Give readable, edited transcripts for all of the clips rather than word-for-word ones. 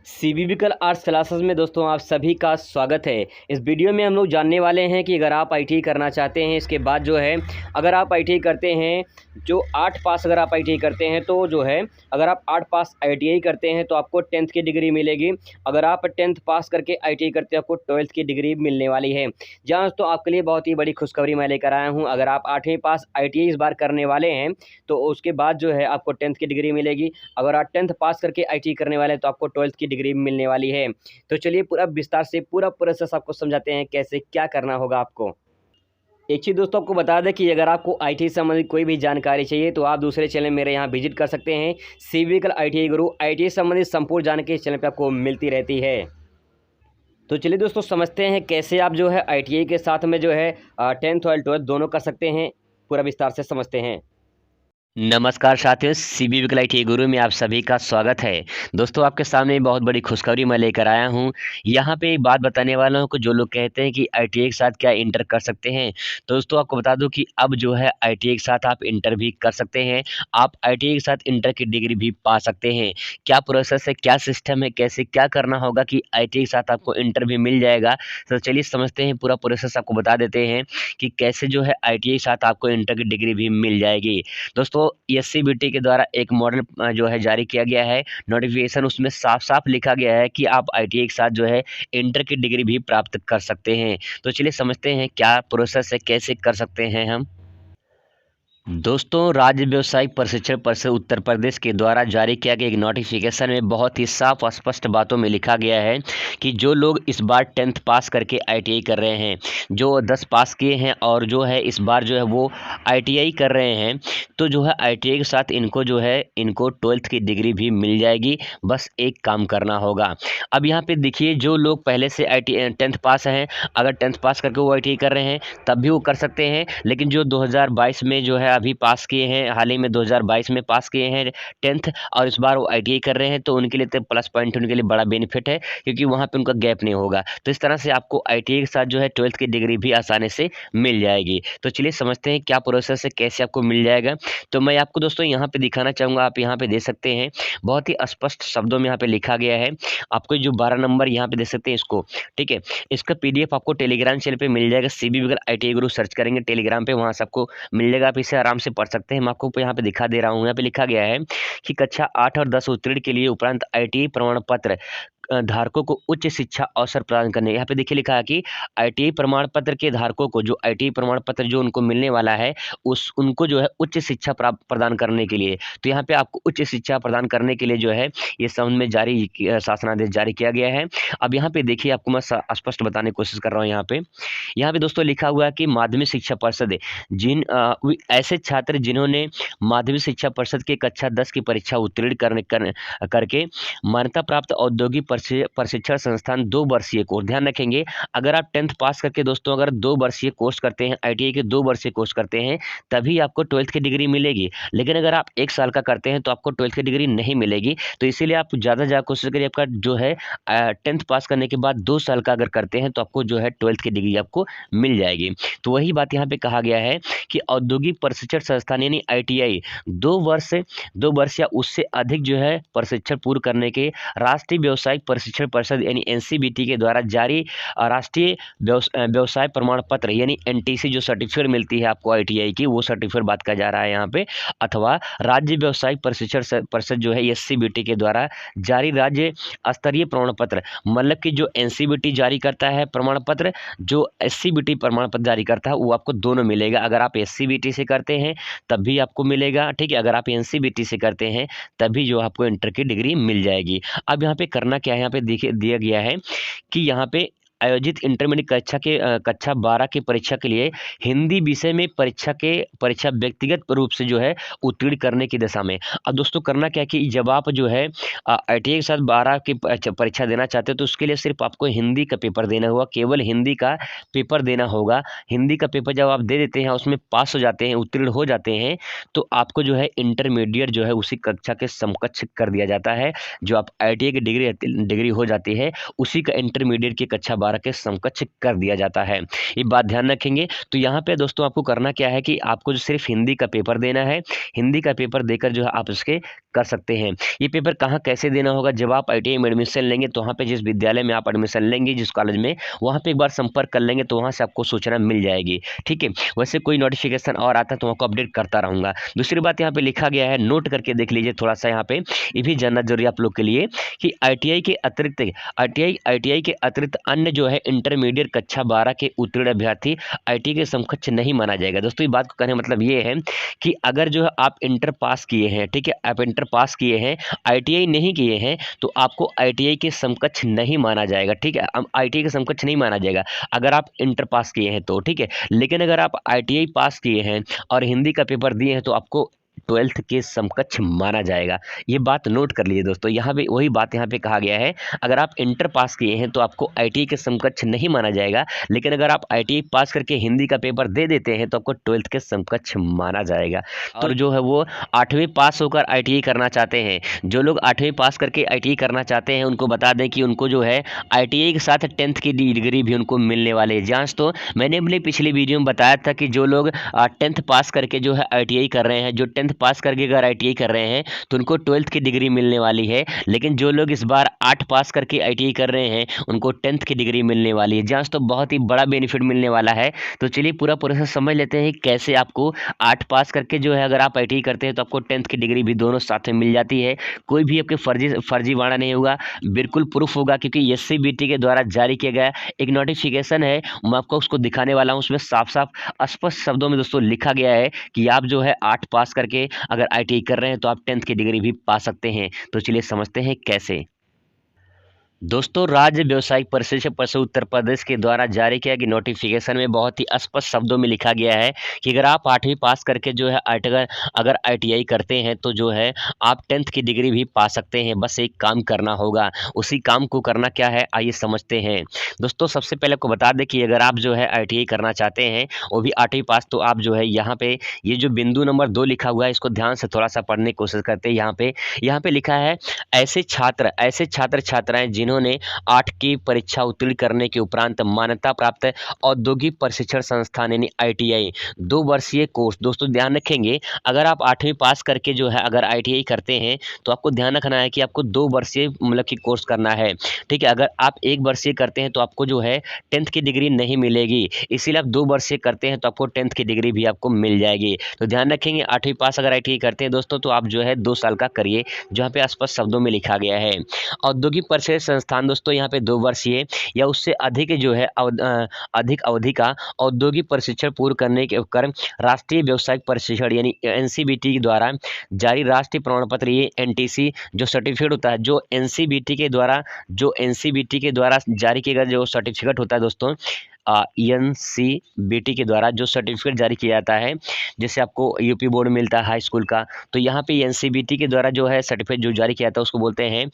सीबीविकल arts classes में दोस्तों आप सभी का स्वागत है। इस वीडियो में हम लोग जानने वाले हैं कि अगर आप आईटीआई करना चाहते हैं, इसके बाद जो है अगर आप आईटीआई करते हैं, जो 8 पास अगर आप आईटीआई करते हैं तो जो है अगर आप 8 पास आईटीआई करते हैं तो आपको 10th की डिग्री मिलेगी। अगर आप 10th पास करके आईटीआई करते हैं आपको 12th की डिग्री मिलने वाली है। जहाँ दोस्तों आपके लिए बहुत ही बड़ी खुशखबरी मैं लेकर आया हूँ। अगर आप 8वीं पास आईटीआई इस बार करने वाले हैं तो उसके बाद जो है आपको 10th की डिग्री मिलेगी। अगर आप 10th पास करके आईटीआई करने वाले हैं तो आपको 12th की डिग्री मिलने वाली है। तो चलिए पूरा विस्तार से पूरा प्रोसेस आपको समझाते हैं कैसे क्या करना होगा आपको। एक चीज़ दोस्तों आपको बता दें कि अगर आपको आईटीआई संबंधित कोई भी जानकारी चाहिए तो आप दूसरे चैनल मेरे यहाँ विजिट कर सकते हैं। सीबीविकल आईटीआई गुरु आईटीआई संबंधित संपूर्ण जानकारी इस चैनल पे आपको मिलती रहती है। तो चलिए दोस्तों समझते हैं कैसे आप जो है आईटीआई के साथ में जो है 10th और 12th दोनों कर सकते हैं। पूरा विस्तार से समझते हैं। नमस्कार साथियों, सीबीविकल आईटीआई गुरु में आप सभी का स्वागत है। दोस्तों आपके सामने बहुत बड़ी खुशखबरी मैं लेकर आया हूं। यहाँ पे एक बात बताने वाला हूं कि जो लोग कहते हैं कि आईटीआई के साथ क्या इंटर कर सकते हैं, तो दोस्तों आपको बता दूं कि अब जो है आईटीआई के साथ आप इंटर भी कर सकते हैं। आप आईटीआई के साथ इंटर की डिग्री भी पा सकते हैं। क्या प्रोसेस है, क्या सिस्टम है, कैसे क्या करना होगा कि आईटीआई के साथ आपको इंटर भी मिल जाएगा। तो चलिए समझते हैं, पूरा प्रोसेस आपको बता देते हैं कि कैसे जो है आईटीआई के साथ आपको इंटर की डिग्री भी मिल जाएगी। दोस्तों एससीबीटी के द्वारा एक मॉडल जो है जारी किया गया है नोटिफिकेशन, उसमें साफ-साफ लिखा गया है कि आप आईटीआई के साथ जो है इंटर की डिग्री भी प्राप्त कर सकते हैं। तो चलिए समझते हैं क्या प्रोसेस है, कैसे कर सकते हैं हम। दोस्तों राज्य व्यावसायिक प्रशिक्षण परिषद उत्तर प्रदेश के द्वारा जारी किया गया एक नोटिफिकेशन में बहुत ही साफ और स्पष्ट बातों में लिखा गया है कि जो लोग इस बार 10th पास करके आईटीआई कर रहे हैं, जो 10 पास किए हैं और जो है इस बार जो है वो आईटीआई कर रहे हैं, तो जो है आईटीआई के साथ इनको जो है इनको 12th की डिग्री भी मिल जाएगी। बस एक काम करना होगा। अब यहाँ पे देखिए, जो लोग पहले से 10th पास हैं, अगर 10th पास करके वो आईटीआई कर रहे हैं तब भी वो कर सकते हैं। लेकिन जो 2022 में जो है अभी पास किए हैं, हाल ही में 2022 में पास किए हैं 10th और इस बार वो आईटीआई कर रहे हैं, तो उनके लिए तो प्लस पॉइंट, उनके लिए बड़ा बेनिफिट है क्योंकि वहाँ पे उनका गैप नहीं होगा। तो इस तरह से आपको आईटीआई के साथ जो है 12th की डिग्री भी आसानी से मिल जाएगी। तो चलिए समझते हैं क्या प्रोसेस है, कैसे आपको मिल जाएगा। तो मैं आपको दोस्तों यहाँ पे दिखाना चाहूँगा, आप यहाँ पे देख सकते हैं बहुत ही स्पष्ट शब्दों में यहाँ पे लिखा गया है। आपको जो 12 नंबर यहाँ पे देख सकते हैं इसको, ठीक है, इसका पीडीएफ आपको टेलीग्राम चैनल पे मिल जाएगा। सीबीविकल आईटीआई गुरु सर्च करेंगे टेलीग्राम पे, वहाँ से आपको मिल जाएगा। आप इसे आराम से पढ़ सकते हैं। मैं आपको यहाँ पे दिखा दे रहा हूँ। यहाँ पे लिखा गया है कि कक्षा 8 और 10 उत्तीर्ण के लिए उपरांत आईटीआई प्रमाण पत्र धारकों को उच्च शिक्षा अवसर प्रदान करने। यहाँ पे देखिए लिखा है कि आईटीआई प्रमाण पत्र के धारकों को, जो आईटीआई प्रमाण पत्र जो उनको मिलने वाला है, उनको जो है उच्च शिक्षा प्रदान करने के लिए। तो यहाँ पे आपको उच्च शिक्षा प्रदान करने के लिए जो है ये संबंध में जारी शासनादेश जारी किया गया है। अब यहाँ पे देखिए, आपको मैं स्पष्ट बताने की कोशिश कर रहा हूँ। यहाँ पे दोस्तों लिखा हुआ है कि माध्यमिक शिक्षा परिषद ऐसे छात्र जिन्होंने माध्यमिक शिक्षा परिषद के कक्षा 10 की परीक्षा उत्तीर्ण करके मान्यता प्राप्त औद्योगिक प्रशिक्षण संस्थान 2 वर्षीय कोर्स, ध्यान रखेंगे, अगर आप 10th पास करके दोस्तों अगर 2 वर्षीय कोर्स करते हैं, आईटीआई के 2 वर्षीय कोर्स करते हैं, तभी आपको 12th की डिग्री मिलेगी। लेकिन अगर आप 1 साल का करते हैं तो आपको 12th की डिग्री नहीं मिलेगी। तो इसीलिए आप ज़्यादा कोशिश करिए, आपका जो है 10th पास करने के बाद 2 साल का अगर करते हैं तो आपको जो है 12th की डिग्री आपको मिल जाएगी। तो वही बात यहाँ पे कहा गया है कि औद्योगिक प्रशिक्षण संस्थान यानी आईटीआई 2 वर्ष या उससे अधिक जो है प्रशिक्षण पूर्ण करने के राष्ट्रीय व्यावसायिक प्रशिक्षण परिषद यानी एनसीबीटी के द्वारा जारी राष्ट्रीय व्यवसाय प्रमाण पत्र यानी एनटीसी जो सर्टिफिकेट मिलती है आपको आईटीआई की, वो सर्टिफिकेट बात का जा रहा है यहाँ पे, अथवा राज्य व्यावसायिक प्रशिक्षण परिषद जो है एससीबीटी के द्वारा जारी राज्य स्तरीय प्रमाण पत्र, मतलब कि जो एनसीबीटी जारी करता है प्रमाण पत्र, जो एससीबीटी प्रमाण पत्र जारी करता है, वो आपको दोनों मिलेगा। अगर आप एससीबीटी से करते हैं तब भी आपको मिलेगा, ठीक है, अगर आप एनसीबीटी से करते हैं तभी जो आपको इंटर की डिग्री मिल जाएगी। अब यहाँ पे करना क्या है, यहाँ पे देखिए दिया गया है कि यहाँ पे आयोजित इंटरमीडिएट कक्षा 12 की परीक्षा के लिए हिंदी विषय में परीक्षा व्यक्तिगत रूप से जो है उत्तीर्ण करने की दशा में। अब दोस्तों करना क्या है कि जब आप जो है आईटीआई के साथ 12 की परीक्षा देना चाहते हो तो उसके लिए सिर्फ आपको हिंदी का पेपर देना होगा, केवल हिंदी का पेपर देना होगा। हिंदी का पेपर जब आप दे देते हैं, उसमें पास हो जाते हैं, उत्तीर्ण हो जाते हैं, तो आपको जो है इंटरमीडिएट जो है उसी कक्षा के समकक्ष कर दिया जाता है। जो आप आईटीआई की डिग्री हो जाती है, उसी का इंटरमीडिएट की कक्षा 12 12 के समकक्ष कर दिया जाता है। ये बात ध्यान रखेंगे। तो यहाँ पे दोस्तों आपको करना क्या है कि आपको जो सिर्फ हिंदी का पेपर देना है, हिंदी का पेपर देकर जो है आप उसके कर सकते हैं। ये पेपर कहाँ कैसे देना होगा, जब आप ITI में एडमिशन लेंगे तो वहाँ पे जिस विद्यालय में आप एडमिशन लेंगे, जिस कॉलेज में, वहाँ पे एक बार संपर्क कर लेंगे तो वहाँ से आपको सूचना मिल जाएगी। ठीक है, वैसे कोई नोटिफिकेशन और आता है तो आपको अपडेट करता रहूँगा। दूसरी बात यहाँ पे लिखा गया है, नोट करके देख लीजिए थोड़ा सा, यहाँ पे ये भी जानना जरूरी आप लोग के लिए कि ITI के अतिरिक्त अन्य जो है इंटरमीडिएट कक्षा 12 के उत्तीर्ण अभ्यर्थी ITI के समकक्ष नहीं माना जाएगा। दोस्तों ये बात को कहने का मतलब ये है कि अगर जो है आप इंटर पास किए हैं, ठीक है, आप इंटर पास किए हैं, ITI नहीं किए हैं, तो आपको ITI के समकक्ष नहीं माना जाएगा। ठीक है, ITI के समकक्ष नहीं माना जाएगा अगर आप इंटर पास किए हैं तो। ठीक है, लेकिन अगर आप ITI पास किए हैं और हिंदी का पेपर दिए हैं तो आपको 12th के समकक्ष माना जाएगा। ये बात नोट कर लीजिए दोस्तों। यहाँ पे वही बात यहाँ पे कहा गया है, अगर आप इंटर पास किए हैं तो आपको ITI के समकक्ष नहीं माना जाएगा, लेकिन अगर आप ITI पास करके हिंदी का पेपर दे देते हैं तो आपको 12th के समकक्ष माना जाएगा। और जो है वो 8वीं पास होकर ITI करना चाहते हैं, जो लोग 8वीं पास करके ITI करना चाहते हैं उनको बता दें कि उनको जो है ITI के साथ 10th की डिग्री भी उनको मिलने वाली है। जहाँ तो मैंने अपनी पिछली वीडियो में बताया था कि जो लोग 10th पास करके जो है ITI कर रहे हैं, जो 10th पास करके अगर ITI कर रहे हैं तो उनको 12th की डिग्री मिलने वाली है। लेकिन जो लोग इस बार 8 पास करके ITI कर रहे हैं उनको 10th की डिग्री मिलने वाली है। जहाँ तो बहुत ही बड़ा बेनिफिट मिलने वाला है। तो चलिए पूरा प्रोसेस समझ लेते हैं कैसे आपको 8 पास करके जो है अगर आप ITI करते हैं तो आपको 10th की डिग्री भी दोनों साथ में मिल जाती है। कोई भी आपके फर्जीवाड़ा नहीं होगा, बिल्कुल प्रूफ होगा, क्योंकि SCBT के द्वारा जारी किया गया एक नोटिफिकेशन है। मैं आपको उसको दिखाने वाला हूँ। उसमें साफ साफ स्पष्ट शब्दों में दोस्तों लिखा गया है कि आप जो है 8 पास करके अगर ITI कर रहे हैं तो आप 10th की डिग्री भी पा सकते हैं। तो चलिए समझते हैं कैसे। दोस्तों राज्य व्यवसायिक परिषद उत्तर प्रदेश के द्वारा जारी किया गया नोटिफिकेशन में बहुत ही स्पष्ट शब्दों में लिखा गया है कि अगर आप 8वीं पास करके जो है अगर ITI करते हैं तो जो है आप 10th की डिग्री भी पा सकते हैं। बस एक काम करना होगा, उसी काम को करना क्या है आइए समझते हैं। दोस्तों सबसे पहले आपको बता दें कि अगर आप जो है ITI करना चाहते हैं वो भी 8वीं पास, तो आप जो है यहाँ पे ये जो बिंदु नंबर 2 लिखा हुआ है इसको ध्यान से थोड़ा सा पढ़ने की कोशिश करते हैं। यहाँ पे लिखा है ऐसे छात्र छात्राएं जिन्होंने 8 की परीक्षा उत्तीर्ण करने के उपरांत मान्यता प्राप्त औद्योगिक प्रशिक्षण संस्थान यानी ITI 2 वर्षीय कोर्स। दोस्तों ध्यान रखेंगे, अगर आप 8वीं पास करके जो है अगर ITI करते हैं तो आपको ध्यान रखना है कि आपको 2 वर्षीय मतलब की कोर्स करना है। ठीक है, अगर आप 1 वर्षीय करते हैं तो आपको जो है 10th की डिग्री नहीं मिलेगी, इसीलिए आप 2 वर्षीय करते हैं तो आपको 10th की डिग्री भी आपको मिल जाएगी। तो ध्यान रखेंगे 8वीं पास अगर ITI करते हैं दोस्तों तो आप जो है 2 साल का करिए, जहाँ पे स्पष्ट शब्दों में लिखा गया है। औद्योगिक प्रशिक्षण संस्थान दोस्तों यहाँ पे 2 वर्षीय या उससे अधिक जो है अधिक अवधि का औद्योगिक प्रशिक्षण पूर्ण करने के उपक्रम राष्ट्रीय व्यावसायिक प्रशिक्षण यानी NCBT द्वारा जारी राष्ट्रीय प्रमाण पत्र, ये NTC जो सर्टिफिकेट होता है, जो NCBT के द्वारा जारी किया गया जो सर्टिफिकेट होता है दोस्तों, NCBT के द्वारा जो सर्टिफिकेट जारी किया जाता है, जैसे आपको UP बोर्ड मिलता है हाई स्कूल का, तो यहाँ पे NCBT के द्वारा जो है सर्टिफिकेट जो जारी किया जाता है उसको बोलते हैं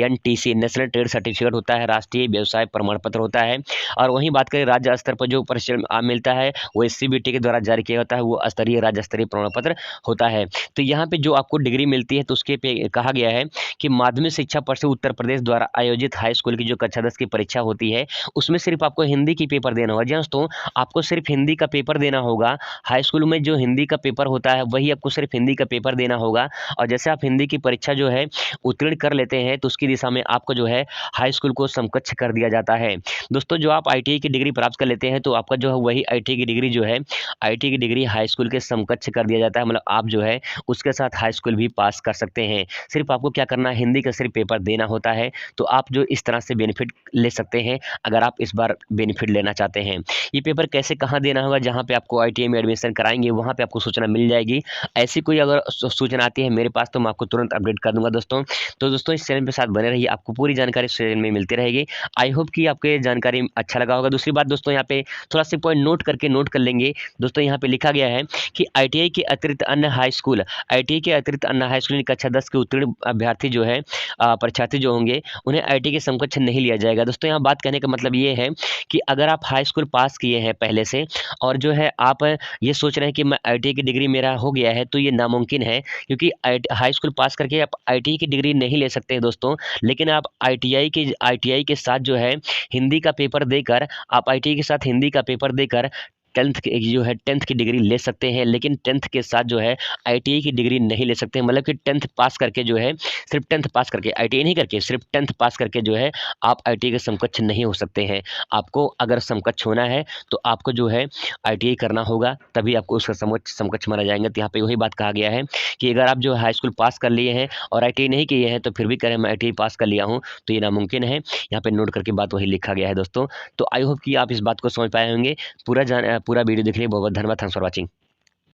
NTC, नेशनल ट्रेड सर्टिफिकेट होता है, राष्ट्रीय व्यवसाय प्रमाण पत्र होता है। और वहीं बात करें राज्य स्तर पर जो प्रशिक्षण मिलता है वो SCBT के द्वारा जारी किया जाता है, वो स्तरीय राज्य स्तरीय प्रमाण पत्र होता है। तो यहाँ पे जो आपको डिग्री मिलती है तो उसके पे कहा गया है कि माध्यमिक शिक्षा परिषद उत्तर प्रदेश द्वारा आयोजित हाई स्कूल की जो कक्षा 10 की परीक्षा होती है उसमें सिर्फ आपको हिंदी की पेपर देना होगा। दोस्तों आपको सिर्फ हिंदी का पेपर देना होगा। हाई स्कूल में जो हिंदी का पेपर होता है वही आपको सिर्फ हिंदी का पेपर देना होगा। और जैसे आप हिंदी की परीक्षा जो है उत्तीर्ण कर लेते हैं तो उसकी दिशा में आपको जो है हाई स्कूल को समकक्ष कर दिया जाता है। दोस्तों जो आप ITI की डिग्री प्राप्त कर लेते हैं तो आपका जो है वही ITI की डिग्री जो है ITI की डिग्री हाई स्कूल के समकक्ष कर दिया जाता है। मतलब आप जो है उसके साथ हाई स्कूल भी पास कर सकते हैं। सिर्फ आपको क्या करना है, हिंदी का सिर्फ पेपर देना होता है। तो आप जो इस तरह से बेनिफिट ले सकते हैं अगर आप इस बार बेनिफिट लेना चाहते हैं। ये पेपर कैसे कहाँ देना होगा, जहाँ पे आपको ITI में एडमिशन कराएंगे वहाँ पे आपको सूचना मिल जाएगी। ऐसी कोई अगर सूचना आती है मेरे पास तो मैं आपको तुरंत अपडेट कर दूंगा दोस्तों। तो दोस्तों इस चैनल पे साथ बने रहिए, आपको पूरी जानकारी इस चैनल में मिलती रहेगी। आई होप कि आपको ये जानकारी अच्छा लगा होगा। दूसरी बात दोस्तों यहाँ पे थोड़ा सा पॉइंट नोट कर लेंगे। दोस्तों यहाँ पे लिखा गया है कि ITI के अतिरिक्त अन्य हाई स्कूल कक्षा 10 के उत्तीर्ण अभ्यर्थी जो है परीक्षार्थी जो होंगे उन्हें ITI के समकक्ष नहीं लिया जाएगा। दोस्तों यहाँ बात कहने का मतलब ये है कि अगर आप हाई हाई स्कूल पास किए हैं पहले से और जो है आप ये सोच रहे हैं कि मैं आईटीआई की डिग्री मेरा हो गया है, तो ये नामुमकिन है, क्योंकि हाई स्कूल पास करके आप आईटीआई की डिग्री नहीं ले सकते हैं दोस्तों। लेकिन आप आईटीआई के साथ जो है हिंदी का पेपर देकर, आप आईटीआई के साथ हिंदी का पेपर देकर 10th की डिग्री ले सकते हैं। लेकिन 10th के साथ जो है आईटीआई की डिग्री नहीं ले सकते, मतलब कि 10th पास करके जो है, सिर्फ 10th पास करके, आईटीआई नहीं करके, सिर्फ 10th पास करके जो है आप आईटीआई के समकक्ष नहीं हो सकते हैं। आपको अगर समकक्ष होना है तो आपको जो है आईटीआई करना होगा, तभी आपको उसका समकक्ष माना जाएगा। तो यहाँ पे वही बात कहा गया है कि अगर आप जो हाई स्कूल पास कर लिए हैं और आईटीआई नहीं किए हैं तो फिर भी करें मैं आईटीआई पास कर लिया हूँ, तो ये नामुमकिन है। यहाँ पे नोट करके बात वही लिखा गया है दोस्तों। तो आई होप कि आप इस बात को समझ पाए होंगे। पूरा वीडियो देखने के लिए बहुत बहुत धन्यवाद। Thanks for watching.